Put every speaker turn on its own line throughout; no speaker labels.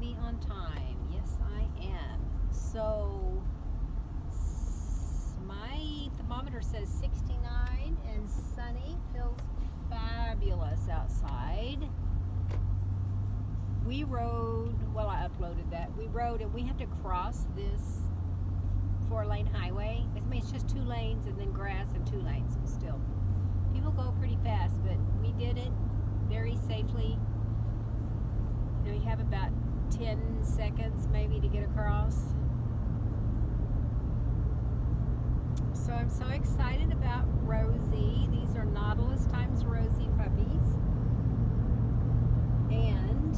mighty on time. Yes, I am. So, my thermometer says 69 and sunny. Feels fabulous outside. We rode, well, I uploaded that. We rode and we had to cross this 4-lane highway. I mean, it's just 2 lanes and then grass and 2 lanes, but still. People go pretty fast, but we did it very safely. You know, you have about 10 seconds maybe to get across. So I'm so excited about Rosie. These are Nautilus times Rosie puppies. And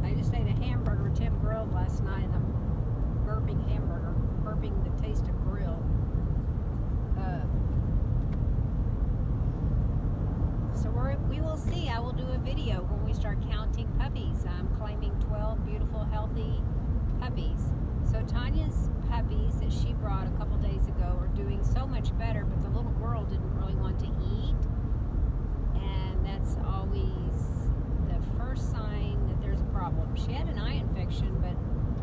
I just ate a hamburger Tim grilled last night, and I'm burping hamburger, burping the taste of grill. So we will see. I will do a video when we start counting puppies. I'm claiming 12 beautiful, healthy puppies. So Tanya's puppies that she brought a couple days ago are doing so much better, but the little girl didn't really want to eat. And that's always the first sign that there's a problem. She had an eye infection, but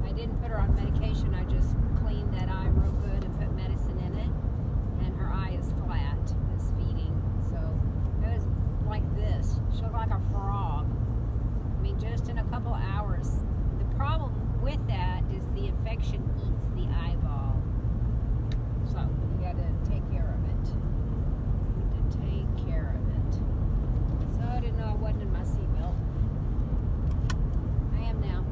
I didn't put her on medication. I just cleaned that eye real good and put medicine in it. And her eye is flat, this feeding. So it was like this. She looked like a frog. I mean, just in a couple hours. The problem with that is the infection eats the eyeball. So you got to take care of it. You need to take care of it. So I didn't know I wasn't in my seatbelt. I am now.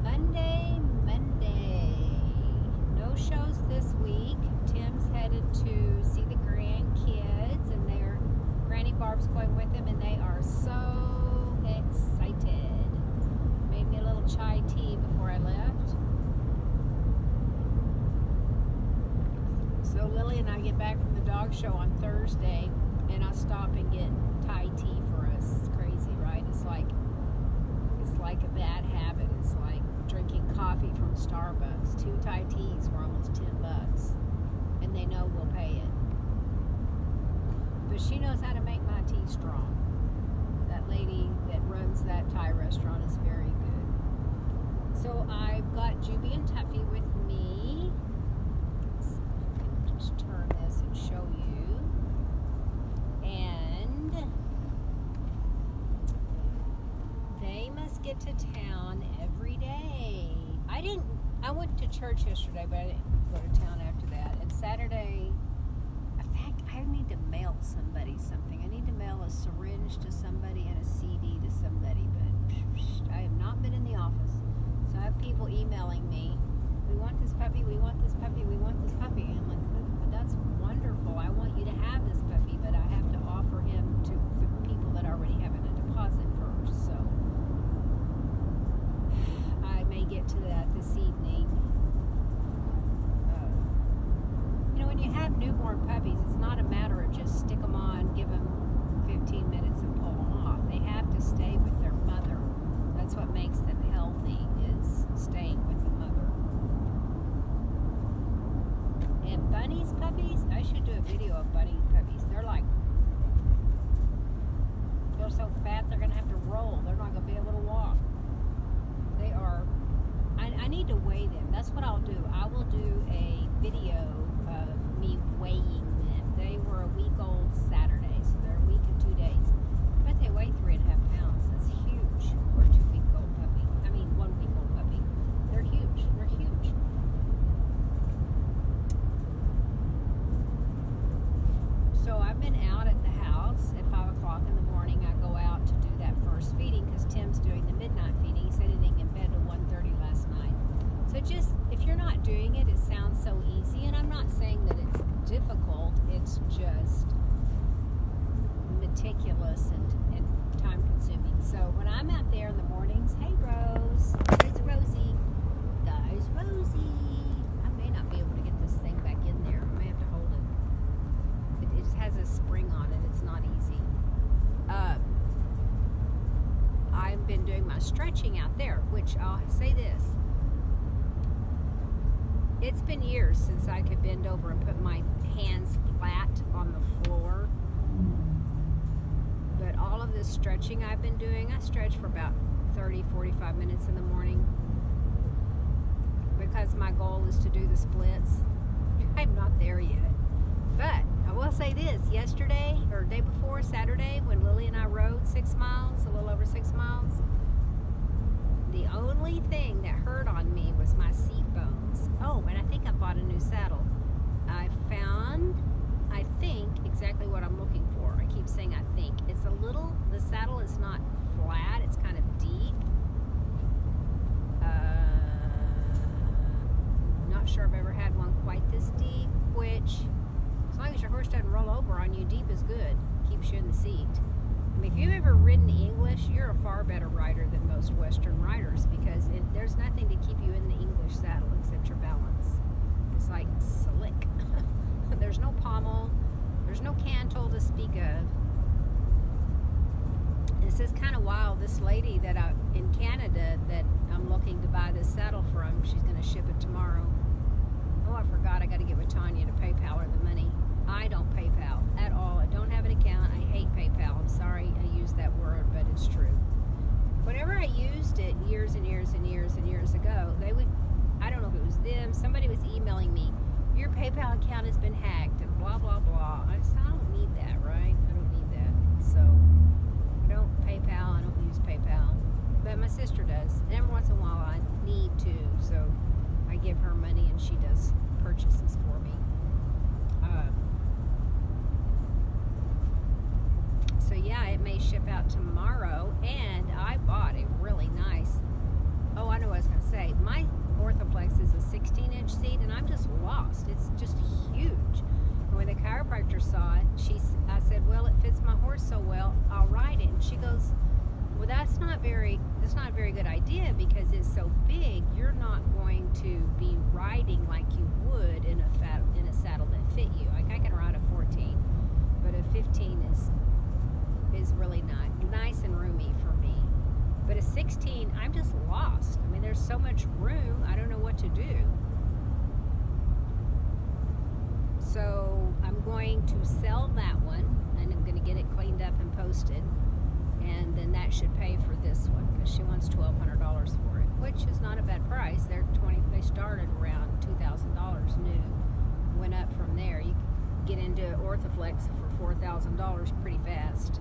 Monday. No shows this week. Tim's headed to see the grandkids, and their Granny Barb's going with them, and they are so excited. Made me a little chai tea before I left. So Lily and I get back from the dog show on Thursday, and I stop and get Thai tea for us. It's crazy, right? It's like a bad habit. It's like drinking coffee from Starbucks. 2 Thai teas were almost $10, and they know we'll pay it. But she knows how to make my tea strong. That lady that runs that Thai restaurant is very good. So I've got Juby and Tuffy with me. Let's see if I can just turn this and show you. And they must get to town every day. I went to church yesterday, but I didn't go to town after that. And Saturday, in fact, I need to mail somebody something. I need to mail a syringe to somebody and a CD to somebody, but I have not been in the office. So I have people emailing me, we want this puppy, we want this puppy, we want this puppy. And I'm like, that's wonderful. I want you to have this puppy, but I have to offer him to the people that already have a deposit first. So I may get to that this evening. You know, when you have newborn puppies, it's not a matter of just stick them on, give them 15 minutes and pull them off. They have to stay with their mother. That's what makes them healthy, is staying with the mother. And Bunny's puppies, I should do a video of Bunny's puppies. They're so fat they're going to have to roll. They're not going to be able to walk. They are, I need to weigh them. That's what I'll do. I will do a video of me weighing them. They were a week old Saturday, so they're a week and 2 days. But they weigh 3.5 pounds. That's huge for a 2-week-old puppy. I mean, 1-week-old puppy. They're huge. They're huge. So I've been out at the house at 5 o'clock in the morning. I go out to do that first feeding because Tim's doing the midnight feeding. He said he didn't get in bed till 1:30 last night. So just, if you're not doing it, it sounds so easy. And I'm not saying that it's difficult. It's just meticulous and time consuming. So when I'm out there in the mornings, hey Rose, there's Rosie. There's Rosie. I may not be able to get this thing back in there. I may have to hold it. It just has a spring on it. It's not easy. I've been doing my stretching out there, which I'll say this. It's been years since I could bend over and put my hands flat on the floor. this stretching I've been doing. I stretch for about 30-45 minutes in the morning because my goal is to do the splits. I'm not there yet. But I will say this, yesterday or day before, Saturday, when Lily and I rode 6 miles, a little over 6 miles, the only thing that hurt on me was my seat bones. Oh, and I think I bought a new saddle. I found, I think, exactly what I'm looking for. I keep saying I think. It's a little, the saddle is not flat, it's kind of deep. Not sure I've ever had one quite this deep, which, as long as your horse doesn't roll over on you, deep is good. Keeps you in the seat. I mean, if you've ever ridden English, you're a far better rider than most Western riders because there's nothing to keep you in the English saddle except your balance. It's like slick. There's no pommel. There's no cantle to speak of. This is kind of wild. This lady that in Canada that I'm looking to buy this saddle from, she's going to ship it tomorrow. Oh, I forgot. I got to get with Tanya to PayPal her the money. I don't PayPal at all. I don't have an account. I hate PayPal. I'm sorry I used that word, but it's true. Whenever I used it years and years and years and years ago, they would, I don't know if it was them, somebody was emailing me, your PayPal account has been hacked and blah, blah, blah. I said, I don't need that, right? I don't need that. So I don't PayPal. I don't use PayPal. But my sister does. And every once in a while I need to. So I give her money and she does purchases for me. So yeah, it may ship out tomorrow, and I bought a really nice, oh, I know what I was going to say. My Orthoplex is a 16-inch seat, and I'm just lost. It's just huge. And when the chiropractor saw it, I said, well, it fits my horse so well, I'll ride it. And she goes, well, that's not a very good idea because it's so big, you're not going to be riding like you would in a saddle that fit you. Like I can ride a 14, but a 15 is really nice and roomy for me. But a 16, I'm just lost. I mean, there's so much room, I don't know what to do. So I'm going to sell that one, and I'm going to get it cleaned up and posted, and then that should pay for this one because she wants $1,200 for it, which is not a bad price. They started around $2,000 new, went up from there. You can get into Orthoflex for $4,000 pretty fast.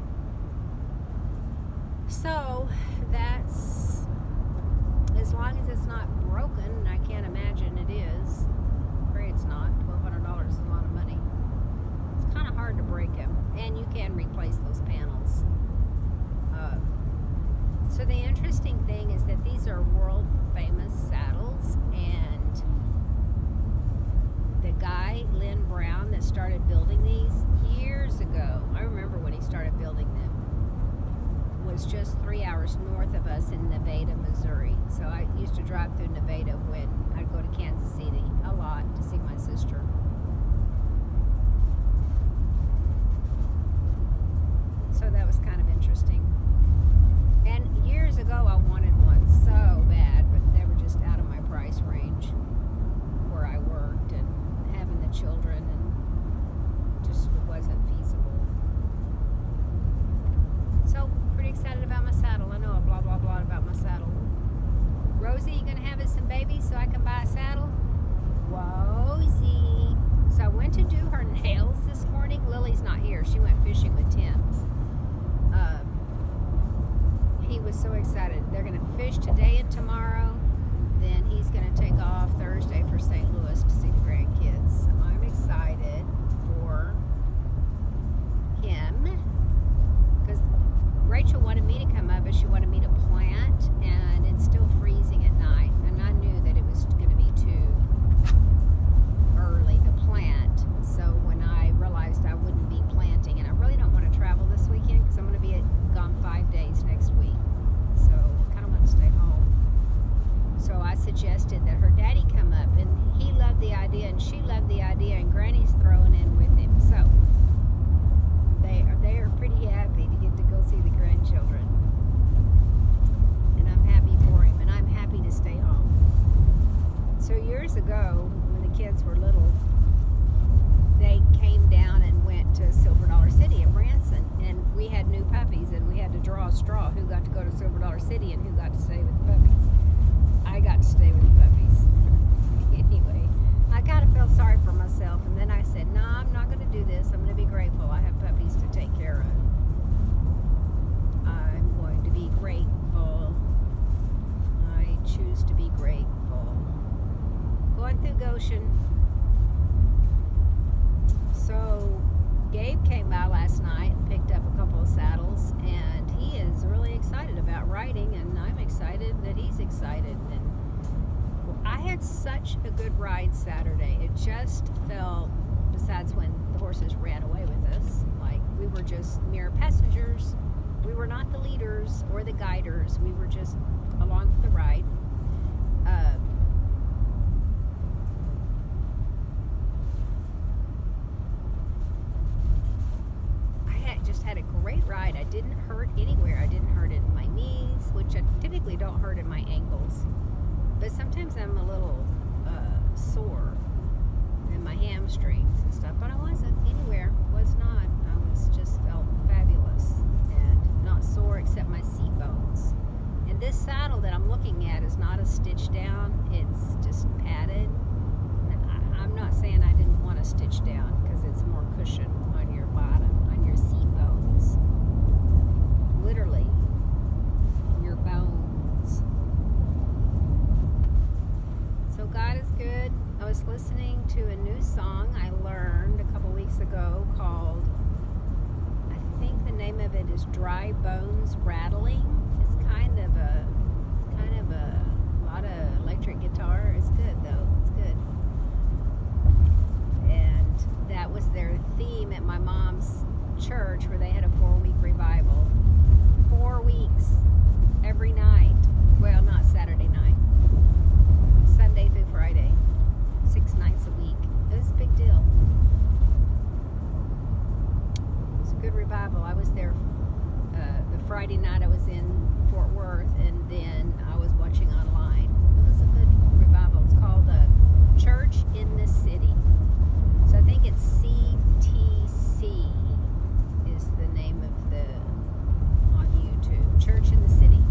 So that's, as long as it's not broken, and I can't imagine it is. Pray it's not. $1,200 is a lot of money. It's kind of hard to break them, and you can replace those panels. So the interesting thing is that these are world famous saddles, and the guy, Lynn Brown, that started building these years ago, I remember when he started building them, was just 3 hours north of us in Nevada, Missouri. So I used to drive through Nevada when I'd go to Kansas City a lot to see my sister. So that was kind of interesting. And years ago I wanted one so bad, but they were just out of my price range where I worked and having the children, and just wasn't feasible. So pretty excited about my saddle. I know a blah blah blah about my saddle. Rosie, you gonna have us some babies so I can buy a saddle? Rosie. So I went to do her nails this morning. Lily's not here. She went fishing with Tim. He was so excited. They're gonna fish today and tomorrow. Then he's gonna take off Thursday for St. Louis to see the grandkids. So I'm excited for him because Rachel wanted me to come up, but she wanted me to plant, and it's still freezing at night, and I knew that it was going to be too early to plant. So when I realized I wouldn't be planting, and I really don't want to travel this weekend because I'm going to be gone 5 days next week, so I kind of want to stay home. So I suggested that her daddy come up, and he loved the idea, and she loved the idea, and Granny's throwing in with him. So they are pretty happy to get to go see the grandchildren. And I'm draw a straw who got to go to Silver Dollar City and who got to stay with the puppies. I got to stay with the puppies. Anyway, I kind of felt sorry for myself, and then I said, no, I'm not going to do this. I'm going to be grateful. I have puppies to take care of. I'm going to be grateful. I choose to be grateful. Going through Goshen. So Gabe came by last night and picked up a couple of saddles, and he is really excited about riding, and I'm excited that he's excited. And I had such a good ride Saturday. It just felt, besides when the horses ran away with us, like we were just mere passengers. We were not the leaders or the guiders. We were just along for the ride. Had a great ride. I didn't hurt anywhere. I didn't hurt in my knees, which I typically don't hurt in my ankles, but sometimes I'm a little sore in my hamstrings and stuff, but I wasn't anywhere. Was not. I was just felt fabulous and not sore except my seat bones. And this saddle that I'm looking at is not a stitch down. It's just padded. I'm not saying I didn't want a stitch down because it's more cushion on your bottom, on your seat bones. Literally, your bones. So God is good. I was listening to a new song I learned a couple weeks ago called, I think the name of it is Dry Bones Rattling. It's kind of a lot of electric guitar. It's good though. It's good. And that was their theme at my mom's church, where they had a 4-week revival. 4 weeks, every night. Well, not Saturday night. Sunday through Friday. 6 nights a week. It was a big deal. It was a good revival. I was there the Friday night. I was in Fort Worth, and then I was watching online. It was a good revival. It's called Church in the City. So I think it's CTC is the name of the, on YouTube, Church in the City.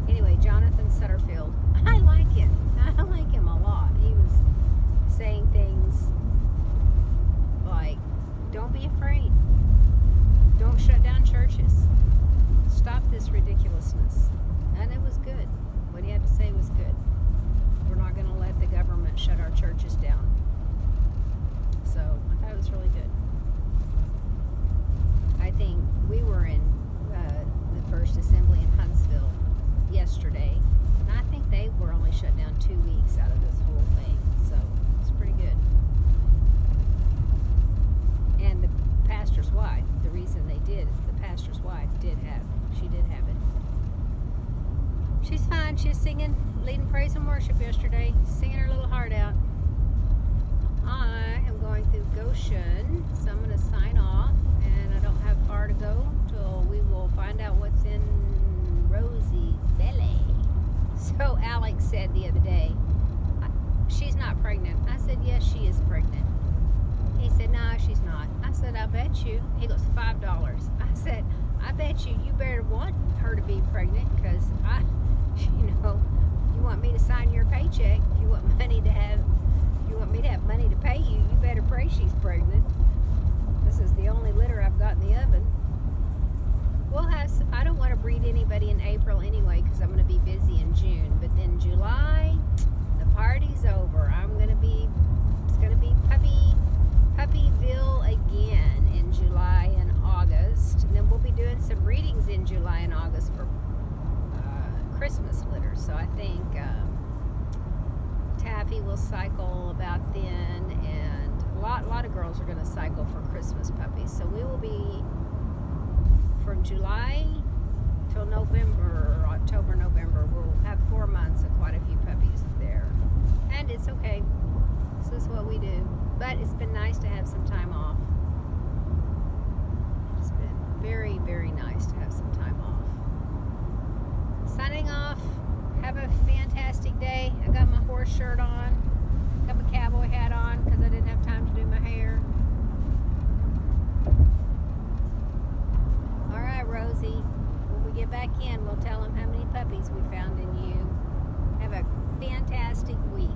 Anyway, Jonathan Sutterfield, I like him. I like him a lot. He was saying things like, don't be afraid. Don't shut down churches. Stop this ridiculousness. And it was good. What he had to say was good. We're not going to let the government shut our churches down. So I thought it was really good. I think we were in the First Assembly in Huntsville yesterday, and I think they were only shut down 2 weeks out of this whole thing. So it's pretty good. And the pastor's wife, the reason they did is the pastor's wife did have it. She's fine. She's singing, leading praise and worship yesterday, singing her little heart out. I am going through Goshen, so I'm going to sign off, and I don't have far to go till we will find out what's in Rosie's belly. So Alex said the other day, she's not pregnant. I said, yes, she is pregnant. He said, no, she's not. I said, I bet you. He goes, $5. I said, I bet you better want her to be pregnant, because you want me to sign your paycheck. If you want money to have, you want me to have money to pay you, you better pray she's pregnant. This is the only litter I've got in the oven. I don't want to breed anybody in April anyway, because I'm going to be busy in June. But then July, the party's over. It's going to be Puppyville again in July and August. And then we'll be doing some readings in July and August for Christmas litters. So I think Taffy will cycle about then, and a lot of girls are going to cycle for Christmas puppies. So we will be, from July till November, October, November, we'll have 4 months of quite a few puppies there. And it's okay. This is what we do. But it's been nice to have some time off. It's been very, very nice to have some time off. Signing off. Have a fantastic day. I got my horse shirt on. Got my cowboy hat on because I didn't have time to do my hair. All right, Rosie. When we get back back in, we'll tell them how many puppies we found in you. Have a fantastic week.